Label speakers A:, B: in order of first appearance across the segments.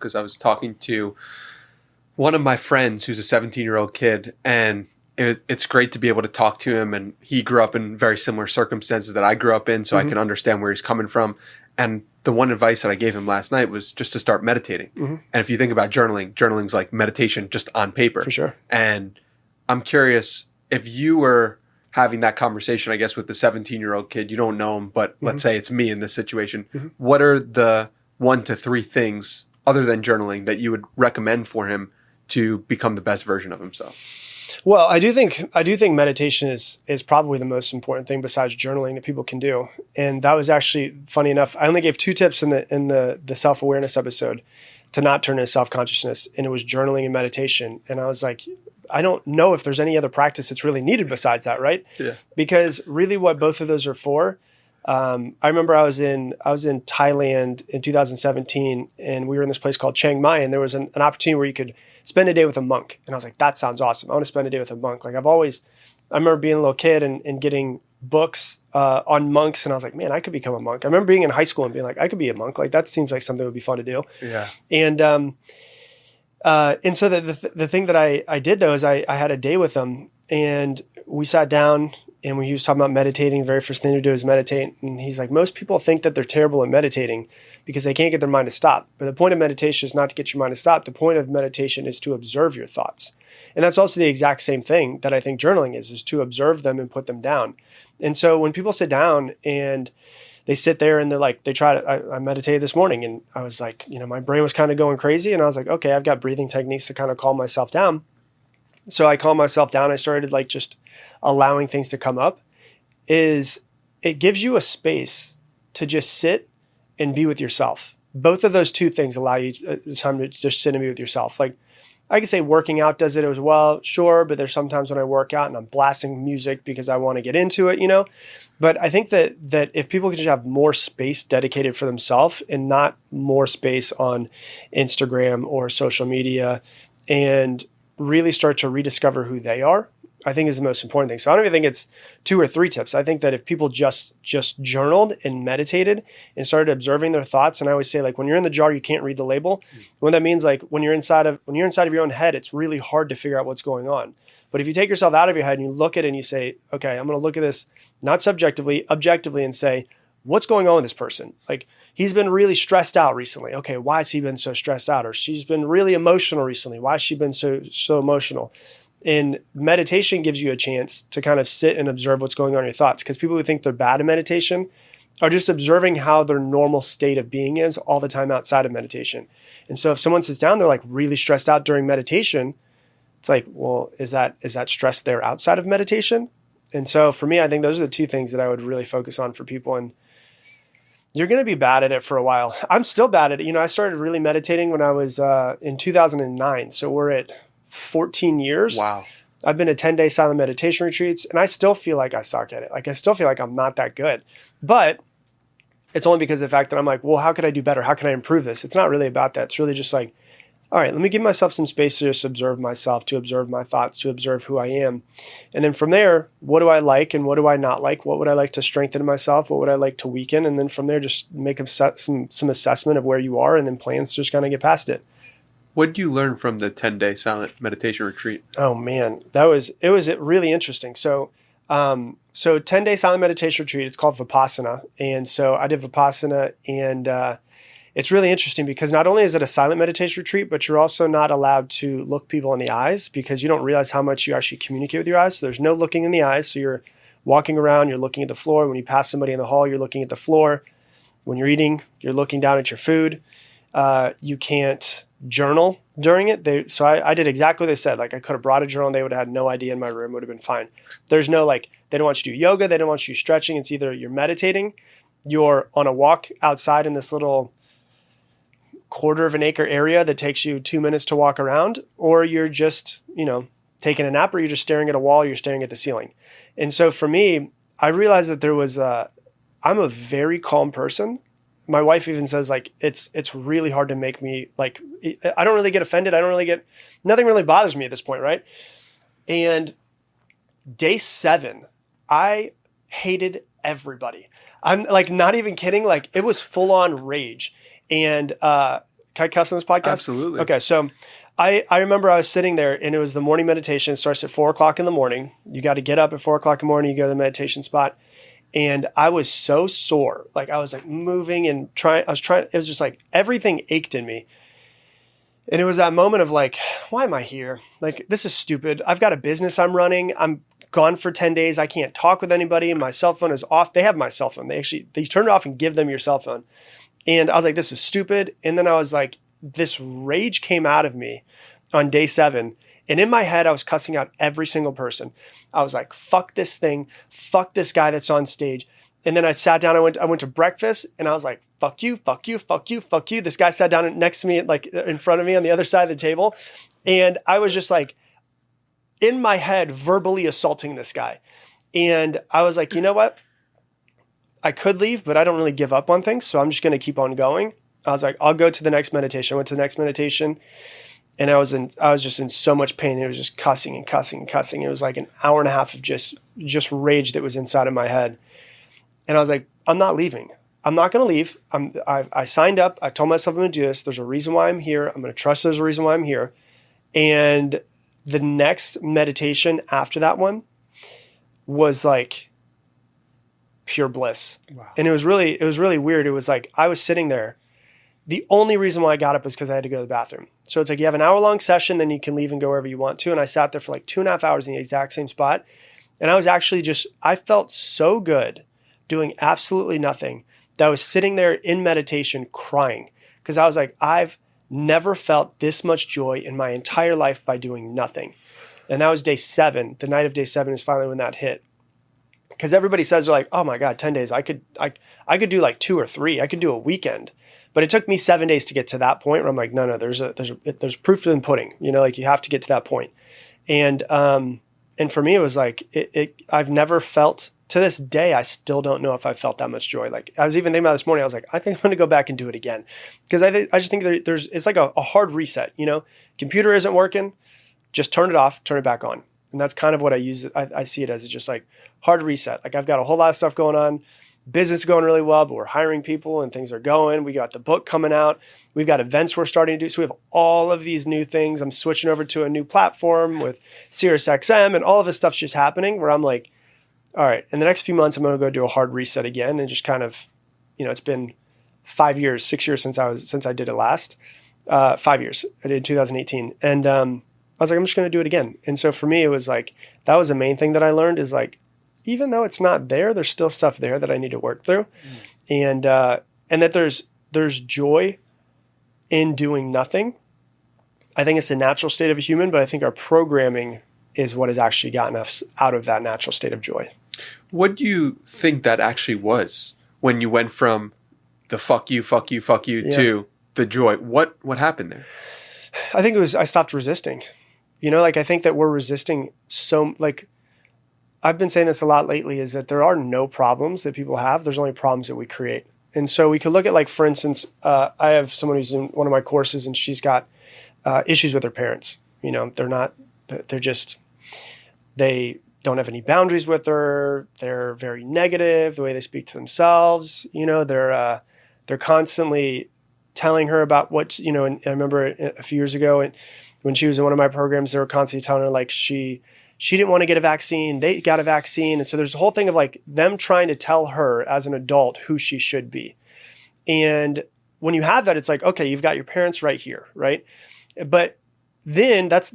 A: because I was talking to one of my friends who's a 17-year-old kid, and it's great to be able to talk to him. And he grew up in very similar circumstances that I grew up in, so I can understand where he's coming from. And the one advice that I gave him last night was just to start meditating. And if you think about journaling's like meditation just on paper.
B: For sure.
A: And I'm curious if you were having that conversation, I guess, with the 17-year-old kid, you don't know him, but let's say it's me in this situation. What are the 1 to 3 things other than journaling that you would recommend for him to become the best version of himself?
B: Well, I do think meditation is probably the most important thing besides journaling that people can do. And that was actually funny enough. I only gave 2 tips in the self-awareness episode to not turn into self-consciousness. And it was journaling and meditation. And I was like, I don't know if there's any other practice that's really needed besides that, right?
A: Yeah.
B: Because really what both of those are for, I remember I was in Thailand in 2017, and we were in this place called Chiang Mai, and there was an opportunity where you could spend a day with a monk. And I was like, that sounds awesome. I want to spend a day with a monk. Like I remember being a little kid and getting books on monks, and I was like, man, I could become a monk. I remember being in high school and being like, I could be a monk. Like that seems like something that would be fun to do.
A: Yeah.
B: And so the thing that I did though is I had a day with him, and we sat down, and when he was talking about meditating, the very first thing to do is meditate. And he's like, most people think that they're terrible at meditating because they can't get their mind to stop. But the point of meditation is not to get your mind to stop. The point of meditation is to observe your thoughts. And that's also the exact same thing that I think journaling is to observe them and put them down. And so when people sit down and they sit there and they're like, I meditated this morning, and I was like, my brain was kind of going crazy, and I was like, okay, I've got breathing techniques to kind of calm myself down. So I calmed myself down. I started like just allowing things to come up. It gives you a space to just sit and be with yourself. Both of those 2 things allow you time to just sit and be with yourself. Like I could say working out does it as well, sure, but there's sometimes when I work out and I'm blasting music because I want to get into it, But I think that if people could just have more space dedicated for themselves and not more space on Instagram or social media, and really start to rediscover who they are, I think is the most important thing. So I don't even think it's 2 or 3 tips. I think that if people just journaled and meditated and started observing their thoughts, and I always say, like, when you're in the jar, you can't read the label. What that means, like when you're inside of your own head, it's really hard to figure out what's going on. But if you take yourself out of your head and you look at it and you say, okay, I'm going to look at this not subjectively, objectively, and say, what's going on with this person? Like, he's been really stressed out recently. Okay, why has he been so stressed out? Or she's been really emotional recently. Why has she been so emotional? And meditation gives you a chance to kind of sit and observe what's going on in your thoughts. Because people who think they're bad at meditation are just observing how their normal state of being is all the time outside of meditation. And so if someone sits down, they're like really stressed out during meditation, it's like, well, is that stress there outside of meditation? And so for me, I think those are the 2 things that I would really focus on for people. And you're going to be bad at it for a while. I'm still bad at it. I started really meditating when I was in 2009. So we're at 14 years.
A: Wow.
B: I've been to 10-day silent meditation retreats, and I still feel like I suck at it. Like I still feel like I'm not that good. But it's only because of the fact that I'm like, well, how could I do better? How can I improve this? It's not really about that. It's really just like, all right, let me give myself some space to just observe myself, to observe my thoughts, to observe who I am. And then from there, what do I like and what do I not like? What would I like to strengthen in myself? What would I like to weaken? And then from there, just make some assessment of where you are, and then plans to just kind of get past it.
A: What did you learn from the 10-day silent meditation retreat?
B: Oh man, it was really interesting. So 10-day silent meditation retreat, it's called Vipassana. And so I did Vipassana, and it's really interesting because not only is it a silent meditation retreat, but you're also not allowed to look people in the eyes because you don't realize how much you actually communicate with your eyes. So there's no looking in the eyes. So you're walking around, you're looking at the floor. When you pass somebody in the hall, you're looking at the floor. When you're eating, you're looking down at your food. You can't journal during it. So I did exactly what they said. Like I could have brought a journal and they would have had no idea in my room, would have been fine. There's no they don't want you to do yoga. They don't want you stretching. It's either you're meditating, you're on a walk outside in this little 1/4 of an acre area that takes you 2 minutes to walk around, or you're just, taking a nap, or you're just staring at a wall, or you're staring at the ceiling. And so for me, I realized that I'm a very calm person. My wife even says it's really hard to make me I don't really get offended. Nothing really bothers me at this point. Right. And day 7, I hated everybody. I'm not even kidding. It was full on rage. And Can I cuss on this podcast?
A: Absolutely.
B: Okay. So I remember I was sitting there and it was the morning meditation. It starts at 4:00 in the morning. You got to get up at 4:00 in the morning. You go to the meditation spot. And I was so sore. Like I was like moving and it was just like everything ached in me. And it was that moment of like, why am I here? Like, this is stupid. I've got a business I'm running. I'm gone for 10 days. I can't talk with anybody. My cell phone is off. They have my cell phone. They turn it off and give them your cell phone. And I was like, this is stupid. And then I was like, this rage came out of me on day 7. And in my head, I was cussing out every single person. I was like, fuck this thing. Fuck this guy that's on stage. And then I sat down, I went to breakfast and I was like, fuck you, fuck you, fuck you, fuck you. This guy sat down next to me, like in front of me on the other side of the table. And I was just like, in my head, verbally assaulting this guy. And I was like, you know what? I could leave, but I don't really give up on things. So I'm just going to keep on going. I was like, I'll go to the next meditation. I went to the next meditation and I was just in so much pain. It was just cussing and cussing and cussing. It was like an hour and a half of just rage that was inside of my head. And I was like, I'm not leaving. I'm not going to leave. I signed up. I told myself I'm going to do this. There's a reason why I'm here. I'm going to trust there's a reason why I'm here. And the next meditation after that one was like pure bliss. Wow. And it was really weird. It was like, I was sitting there. The only reason why I got up was because I had to go to the bathroom. So it's like, you have an hour-long session, then you can leave and go wherever you want to. And I sat there for like 2.5 hours in the exact same spot. And I was actually I felt so good doing absolutely nothing that I was sitting there in meditation crying because I was like, I've never felt this much joy in my entire life by doing nothing. And that was day 7. The night of day 7 is finally when that hit. Because everybody says, they're like, oh my God, 10 days. I could do like 2 or 3. I could do a weekend. But it took me 7 days to get to that point where I'm like, no, there's proof in the pudding. You know, like you have to get to that point. And for me, it was like, I've never felt, to this day, I still don't know if I felt that much joy. Like I was even thinking about this morning, I was like, I think I'm going to go back and do it again. Because I just think it's like a hard reset, you know, computer isn't working, just turn it off, turn it back on. And that's kind of what I use. I see it as. It's just like hard reset. Like I've got a whole lot of stuff going on. Business is going really well, but we're hiring people and things are going. We got the book coming out. We've got events we're starting to do. So we have all of these new things. I'm switching over to a new platform with SiriusXM and all of this stuff's just happening where I'm like, all right, in the next few months, I'm going to go do a hard reset again and just kind of, you know, it's been 6 years since I did it last. 5 years. I did 2018. And I was like, I'm just going to do it again. And so for me, it was like, that was the main thing that I learned is like, even though it's not there, there's still stuff there that I need to work through. And that there's joy in doing nothing. I think it's a natural state of a human, but I think our programming is what has actually gotten us out of that natural state of joy.
A: What do you think that actually was when you went from the fuck you to the joy? What happened there?
B: I think it was, I stopped resisting. You know, like I think that we're resisting so, like, I've been saying this a lot lately, is that there are no problems that people have. There's only problems that we create. And so we could look at, like, for instance, I have someone who's in one of my courses and she's got issues with her parents. You know, they don't have any boundaries with her. They're very negative, the way they speak to themselves. You know, they're constantly telling her about what, you know, and I remember a few years ago when she was in one of my programs, they were constantly telling her like she didn't want to get a vaccine. They got a vaccine. And so there's a whole thing of like them trying to tell her as an adult who she should be. And when you have that, it's like, okay, you've got your parents right here, right? But then that's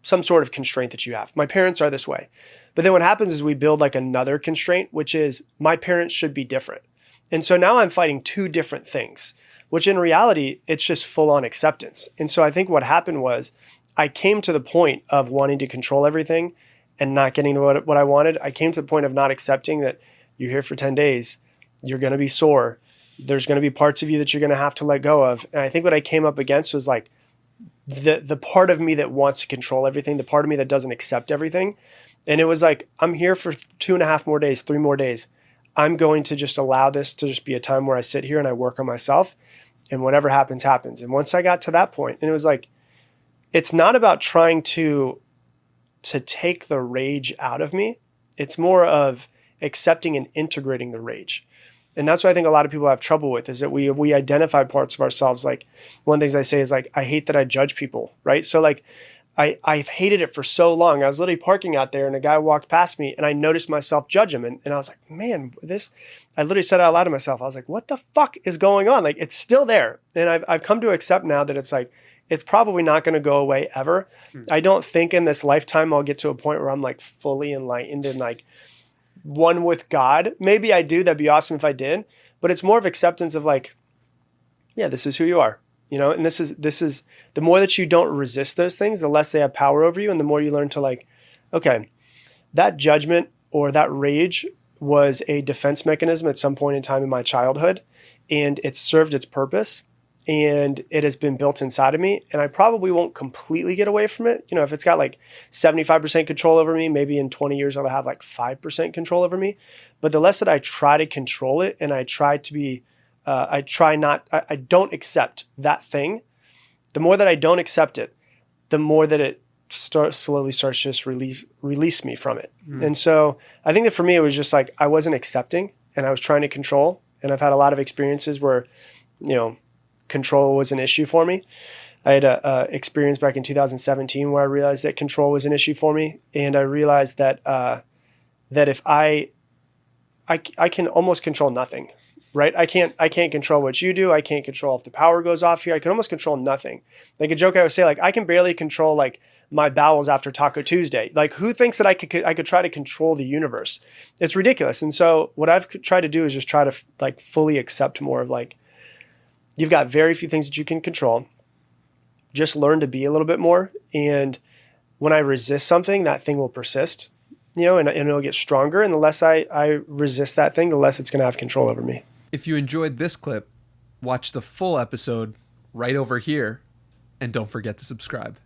B: some sort of constraint that you have. My parents are this way. But then what happens is we build like another constraint, which is my parents should be different. And so now I'm fighting 2 different things, which in reality, it's just full on acceptance. And so I think what happened was I came to the point of wanting to control everything and not getting what I wanted. I came to the point of not accepting that you're here for 10 days. You're going to be sore. There's going to be parts of you that you're going to have to let go of. And I think what I came up against was like the part of me that wants to control everything, the part of me that doesn't accept everything. And it was like, I'm here for 2.5 more days, 3 more days. I'm going to just allow this to just be a time where I sit here and I work on myself and whatever happens, happens. And once I got to that point, and it was like, it's not about trying to take the rage out of me. It's more of accepting and integrating the rage. And that's what I think a lot of people have trouble with, is that we identify parts of ourselves. Like, one of the things I say is like, I hate that I judge people, right? So like, I've hated it for so long. I was literally parking out there and a guy walked past me and I noticed myself judge him. And I was like, man, I literally said it out loud to myself. I was like, what the fuck is going on? Like, it's still there. And I've come to accept now that it's like, it's probably not going to go away ever. I don't think in this lifetime I'll get to a point where I'm like fully enlightened and like one with God. Maybe I do. That'd be awesome if I did. But it's more of acceptance of like, yeah, this is who you are. And this is the more that you don't resist those things, the less they have power over you. And the more you learn to like, okay, that judgment or that rage was a defense mechanism at some point in time in my childhood, and it served its purpose, and it has been built inside of me. And I probably won't completely get away from it. If it's got like 75% control over me, maybe in 20 years, it'll have like 5% control over me. But the less that I try to control it, and I try to be, I don't accept that thing. The more that I don't accept it, the more that it slowly starts to just release me from it. And so I think that for me, it was just like, I wasn't accepting and I was trying to control. And I've had a lot of experiences where, control was an issue for me. I had a experience back in 2017 where I realized that control was an issue for me. And I realized that, that if I can almost control nothing. Right? I can't control what you do. I can't control if the power goes off here. I can almost control nothing. Like a joke I would say, like, I can barely control like my bowels after Taco Tuesday. Like, who thinks that I could try to control the universe? It's ridiculous. And so what I've tried to do is just try to like fully accept more of like, you've got very few things that you can control. Just learn to be a little bit more. And when I resist something, that thing will persist, and it'll get stronger. And the less I resist that thing, the less it's going to have control over me.
C: If you enjoyed this clip, watch the full episode right over here, and don't forget to subscribe.